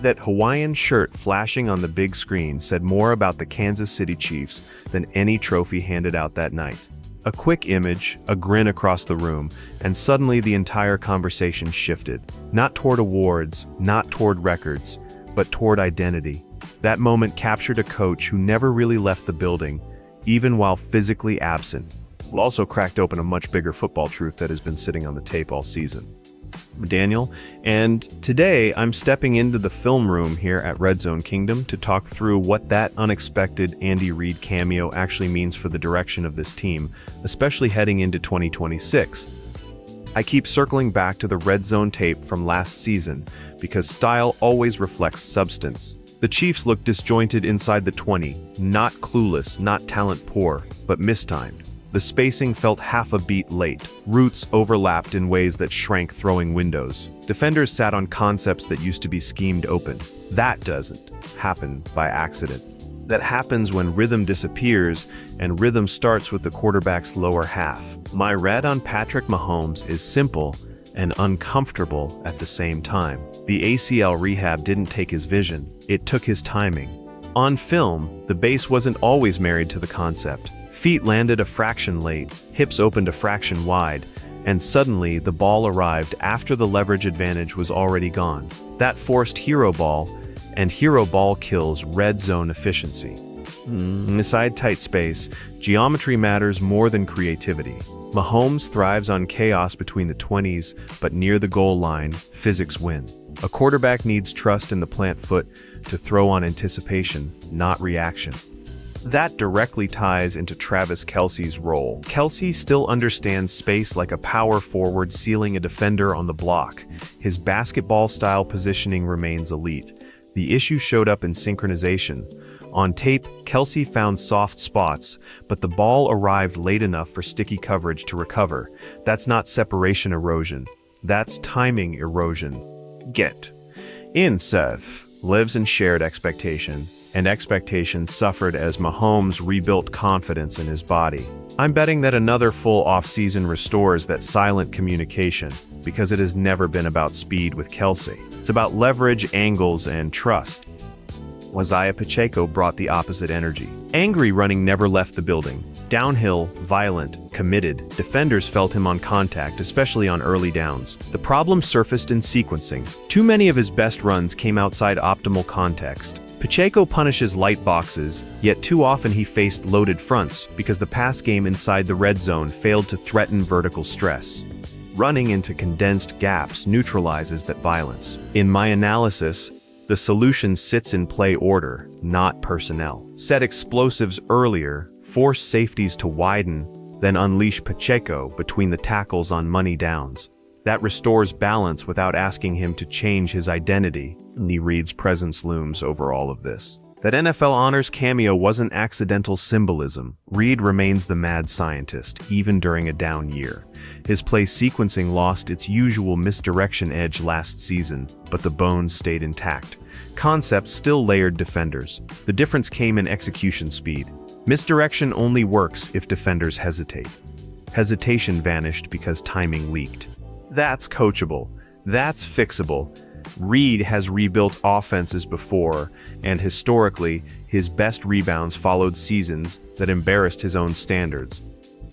That Hawaiian shirt flashing on the big screen said more about the Kansas City Chiefs than any trophy handed out that night. A quick image, a grin across the room, and suddenly the entire conversation shifted. Not toward awards, not toward records, but toward identity. That moment captured a coach who never really left the building, even while physically absent. It also cracked open a much bigger football truth that has been sitting on the tape all season. Daniel, and today I'm stepping into the film room here at RedZone Kingdom to talk through what that unexpected Andy Reid cameo actually means for the direction of this team, especially heading into 2026. I keep circling back to the RedZone tape from last season because style always reflects substance. The Chiefs looked disjointed inside the 20, not clueless, not talent poor, but mistimed. The spacing felt half a beat late. Routes overlapped in ways that shrank throwing windows. Defenders sat on concepts that used to be schemed open. That doesn't happen by accident. That happens when rhythm disappears, and rhythm starts with the quarterback's lower half. My read on Patrick Mahomes is simple and uncomfortable at the same time. The ACL rehab didn't take his vision, it took his timing. On film, the base wasn't always married to the concept. Feet landed a fraction late, hips opened a fraction wide, and suddenly the ball arrived after the leverage advantage was already gone. That forced hero ball, and hero ball kills red zone efficiency. Inside tight space, geometry matters more than creativity. Mahomes thrives on chaos between the 20s, but near the goal line, physics win. A quarterback needs trust in the plant foot to throw on anticipation, not reaction. That directly ties into Travis Kelce's role. Kelce still understands space like a power forward sealing a defender on the block. His basketball-style positioning remains elite. The issue showed up in synchronization. On tape, Kelce found soft spots, but the ball arrived late enough for sticky coverage to recover. That's not separation erosion. That's timing erosion. Get. In Seth lives in shared expectation, and expectations suffered as Mahomes rebuilt confidence in his body. I'm betting that another full offseason restores that silent communication, because it has never been about speed with Kelce. It's about leverage, angles, and trust. Isaiah Pacheco brought the opposite energy. Angry running never left the building. Downhill, violent, committed, defenders felt him on contact, especially on early downs. The problem surfaced in sequencing. Too many of his best runs came outside optimal context. Pacheco punishes light boxes, yet too often he faced loaded fronts because the pass game inside the red zone failed to threaten vertical stress. Running into condensed gaps neutralizes that violence. In my analysis, the solution sits in play order, not personnel. Set explosives earlier, force safeties to widen, then unleash Pacheco between the tackles on money downs. That restores balance without asking him to change his identity. Andy Reid's presence looms over all of this. That NFL Honors cameo wasn't accidental symbolism. Reid remains the mad scientist, even during a down year. His play sequencing lost its usual misdirection edge last season, but the bones stayed intact. Concepts still layered defenders. The difference came in execution speed. Misdirection only works if defenders hesitate. Hesitation vanished because timing leaked. That's coachable. That's fixable. Reid has rebuilt offenses before, and historically, his best rebounds followed seasons that embarrassed his own standards.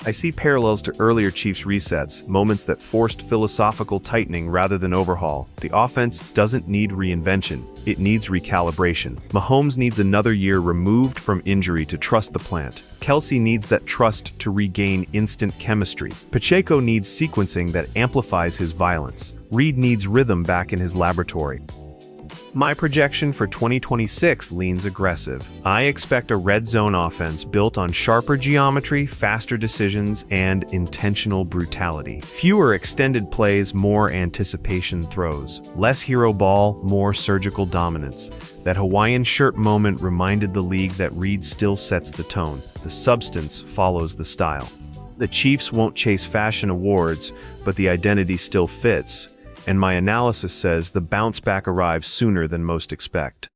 I see parallels to earlier Chiefs resets, moments that forced philosophical tightening rather than overhaul. The offense doesn't need reinvention, it needs recalibration. Mahomes needs another year removed from injury to trust the plant. Kelce needs that trust to regain instant chemistry. Pacheco needs sequencing that amplifies his violence. Reid needs rhythm back in his laboratory. My projection for 2026 leans aggressive. I expect a red zone offense built on sharper geometry, faster decisions, and intentional brutality. Fewer extended plays, more anticipation throws. Less hero ball, more surgical dominance. That Hawaiian shirt moment reminded the league that Reid still sets the tone. The substance follows the style. The Chiefs won't chase fashion awards, but the identity still fits. And my analysis says the bounce back arrives sooner than most expect.